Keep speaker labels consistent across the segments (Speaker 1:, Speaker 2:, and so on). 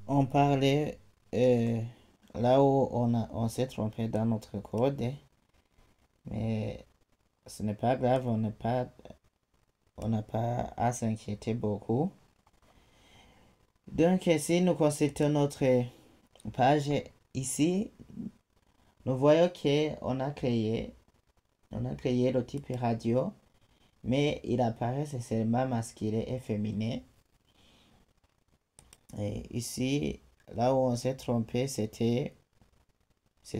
Speaker 1: on parlait là où on s'est trompé dans notre code, mais ce n'est pas grave, on n'a pas à s'inquiéter beaucoup. Donc, si nous consultons notre page ici, nous voyons qu'on a créé le type radio, mais il apparaît seulement masculin et féminin. Et ici, là où on s'est trompé, c'était sur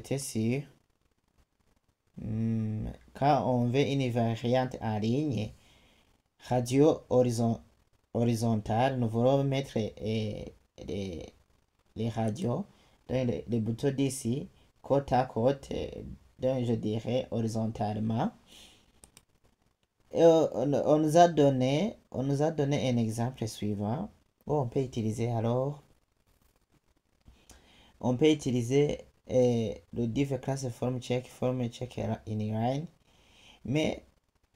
Speaker 1: quand on veut une variante en ligne, radio horizontale, nous voulons mettre les radios dans les boutons d'ici, côte à côte, donc je dirais horizontalement. Et on nous a donné un exemple suivant. Bon, on peut utiliser le div class form check inline, mais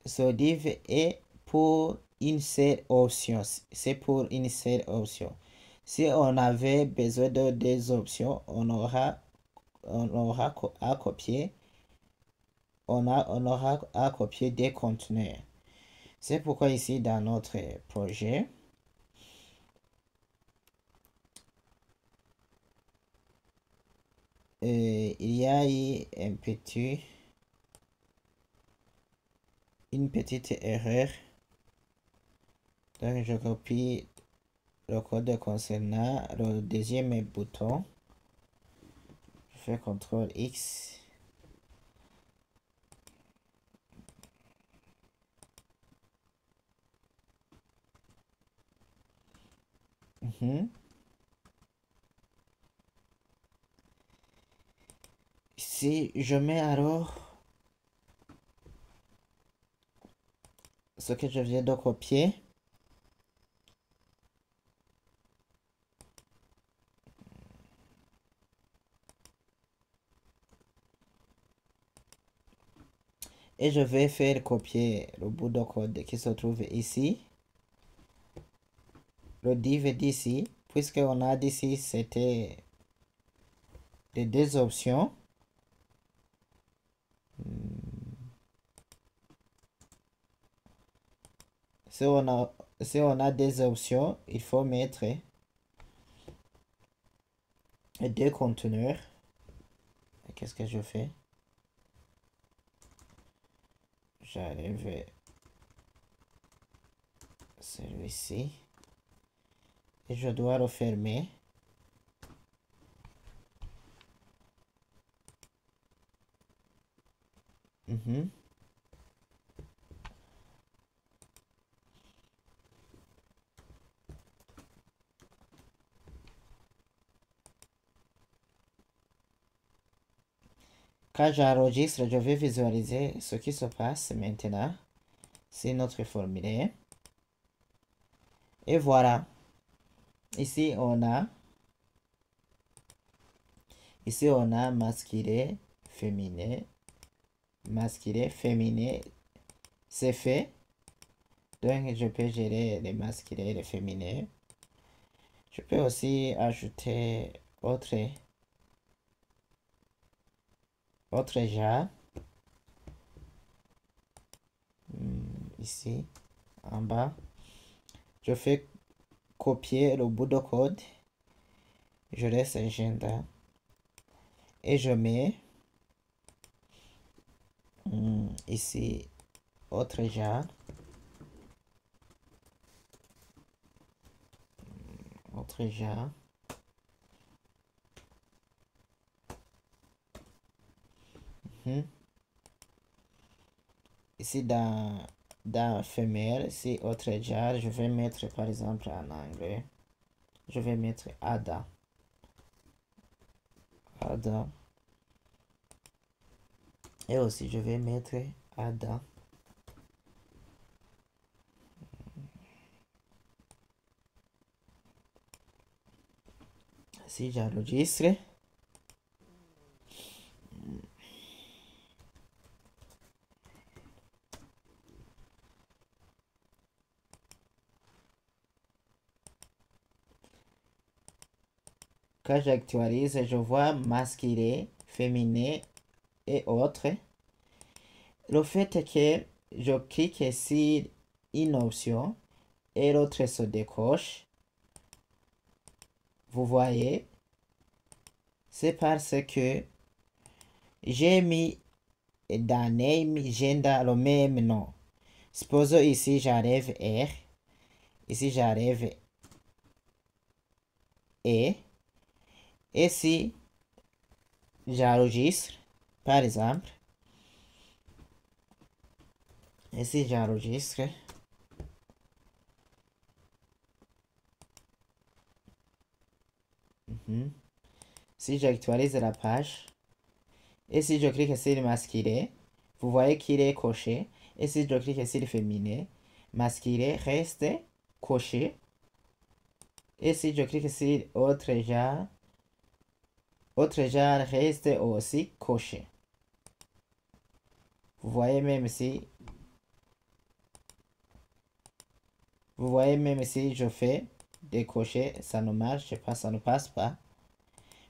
Speaker 1: ce div est pour une seule option. C'est pour une seule option. Si on avait besoin de deux options, on aura à copier. On aura à copier des conteneurs. C'est pourquoi ici dans notre projet, il y a eu une petite erreur. Donc je copie le code concernant le deuxième bouton. Je fais CTRL X. Si je mets alors ce que je viens de copier, et je vais faire copier le bout de code qui se trouve ici, le div d'ici, puisqu'on a d'ici c'était les deux options. Si on a des options, il faut mettre deux conteneurs. Qu'est-ce que je fais? J'enlève celui-ci et je dois refermer. Quand j'enregistre, je vais visualiser ce qui se passe maintenant. C'est notre formulaire. Et voilà. Ici, on a masculin, féminin. Masculin, féminin. C'est fait. Donc, je peux gérer les masculins et les féminins. Je peux aussi ajouter autre genre. Ici, en bas. Je fais copier le bout de code. Je laisse agenda. Et je mets ici autre genre. Autre genre. Ici dans femelle, c'est autre genre. Je vais mettre par exemple en anglais. Je vais mettre Ada. Ada. Et aussi je vais mettre Ada. Si j'enregistre. Quand j'actualise, je vois masculin, féminin et autres. Le fait est que je clique sur une option et l'autre se décoche. Vous voyez, c'est parce que j'ai mis dans name, gender le même nom. Supposons ici j'arrive R, ici j'arrive E, et si j'enregistre, par exemple, et si j'enregistre, si j'actualise la page, et si je clique sur masculin, vous voyez qu'il est coché, et si je clique sur féminin, masculin reste coché, et si je clique sur autre genre reste aussi coché. Vous voyez même si je fais décocher, ça ne marche pas, ça ne passe pas.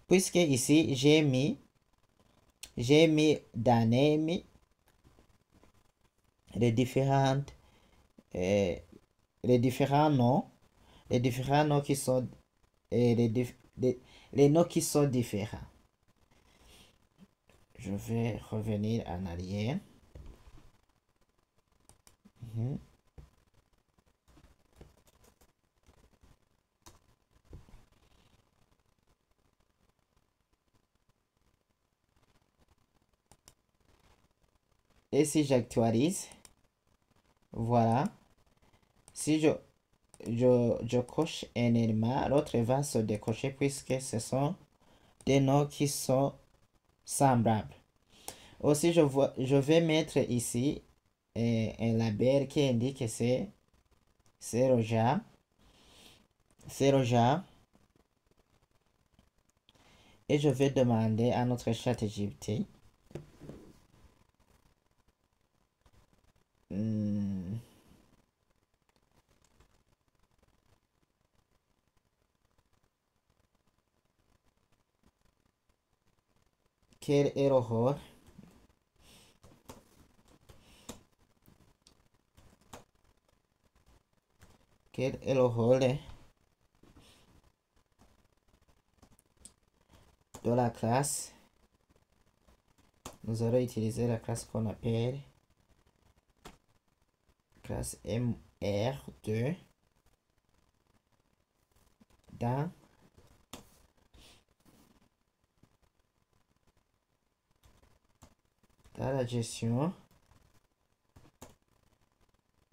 Speaker 1: Puisque ici, j'ai mis dans name les différents noms, qui sont les noms qui sont différents. Je vais revenir en arrière. Et si j'actualise, voilà, si je coche un élément, l'autre va se décocher puisque ce sont des noms qui sont semblables. Aussi, je vais mettre ici un label qui indique que c'est le genre. Et je vais demander à notre chat GPT quel est le rôle de la classe. Nous allons utiliser la classe qu'on appelle classe MR2 dans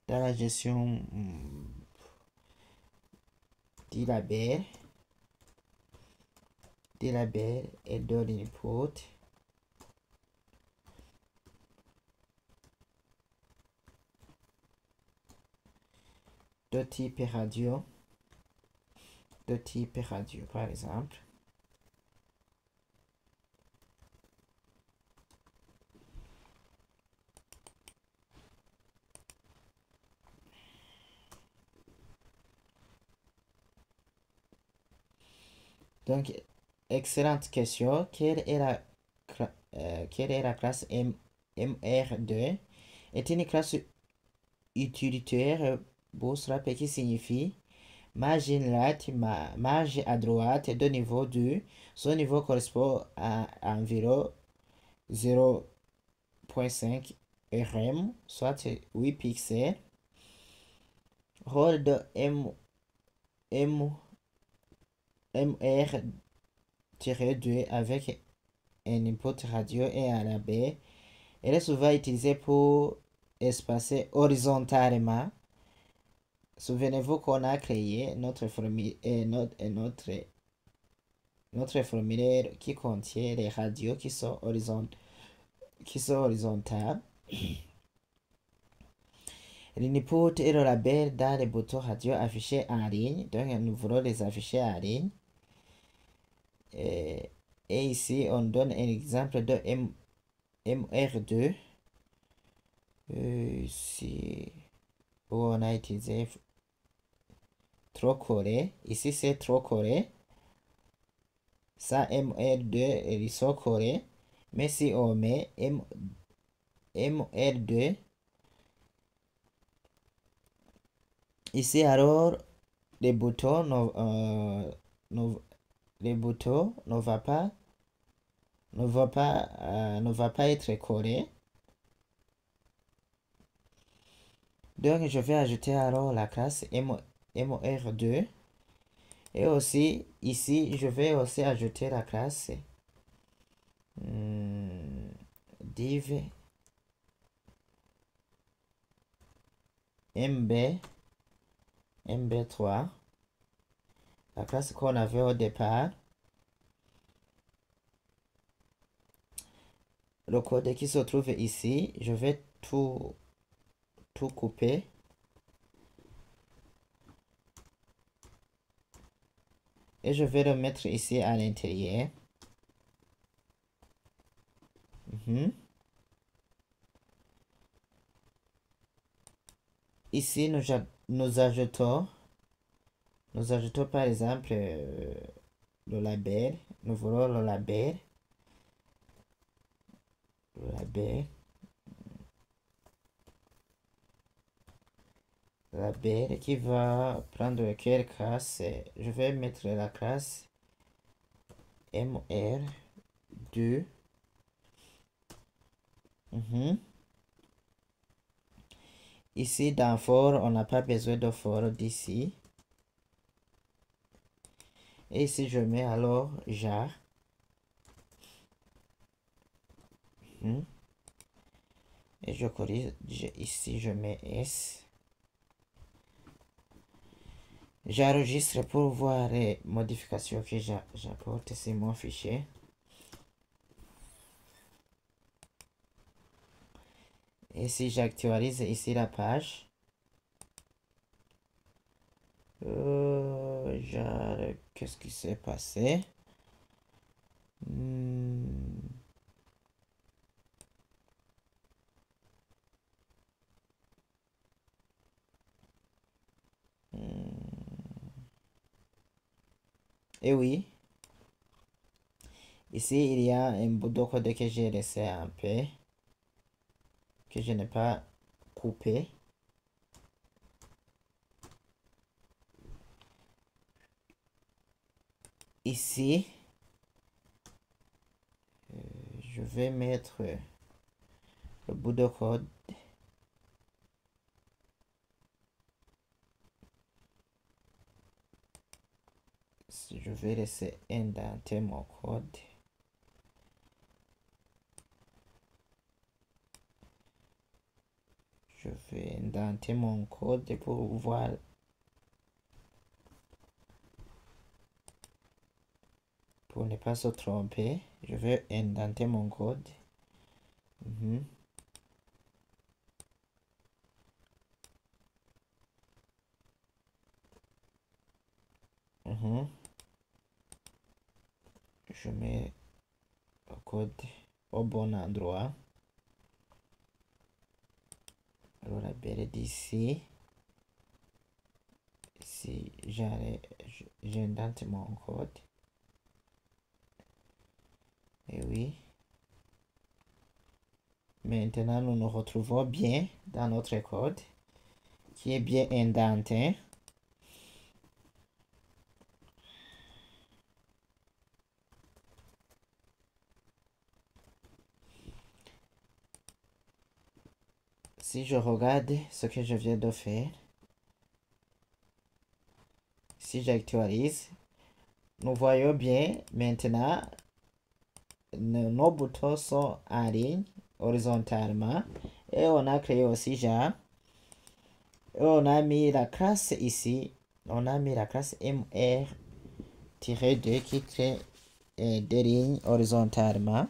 Speaker 1: la gestion du label et de l'input de type radio par exemple. Donc, excellente question. Quelle est la classe MR2? Est une classe utilitaire bootstrap qui signifie marge à droite de niveau 2. Son niveau correspond à environ 0.5 rem, soit 8 pixels. Rôle de MR-2 avec un input radio et un label. Elle est souvent utilisée pour espacer horizontalement. Souvenez-vous qu'on a créé notre formulaire qui contient les radios qui sont horizontales. L'input et le label dans les boutons radio affichés en ligne. Donc nous voulons les afficher en ligne. Et ici, on donne un exemple de MR2. Ici, où on a utilisé trop collé. Ici, c'est trop collé. ça MR2 risokore. Mais si on met MR2 ici, alors les boutons les boutons ne va pas être collé. Donc je vais ajouter alors la classe MR2 et aussi ici je vais aussi ajouter la classe div MB3, la classe qu'on avait au départ. Le code qui se trouve ici, je vais tout couper. Et je vais le mettre ici à l'intérieur. Ici, nous ajoutons par exemple le label. Nous voulons le label. Label qui va prendre quelle classe? Je vais mettre la classe MR2. Ici dans for, on n'a pas besoin de for d'ici. Et ici je mets alors jar. Et je corrige ici, je mets S. J'enregistre pour voir les modifications que j'apporte sur mon fichier. Et si j'actualise ici la page, qu'est-ce qui s'est passé? Et oui, ici il y a un bout de code que j'ai laissé en paix, que je n'ai pas coupé. Ici, je vais mettre le bout de code. Je vais laisser indenter mon code. Je vais indenter mon code pour voir. Pour ne pas se tromper, je vais indenter mon code. Je mets le code au bon endroit. Alors la belle d'ici. Ici, j'indente mon code. Et oui. Maintenant, nous nous retrouvons bien dans notre code qui est bien indenté. Si je regarde ce que je viens de faire, si j'actualise, nous voyons bien maintenant nos boutons sont en ligne horizontalement et on a créé aussi jar et on a mis la classe ici, on a mis la classe MR-2 qui crée des lignes horizontalement.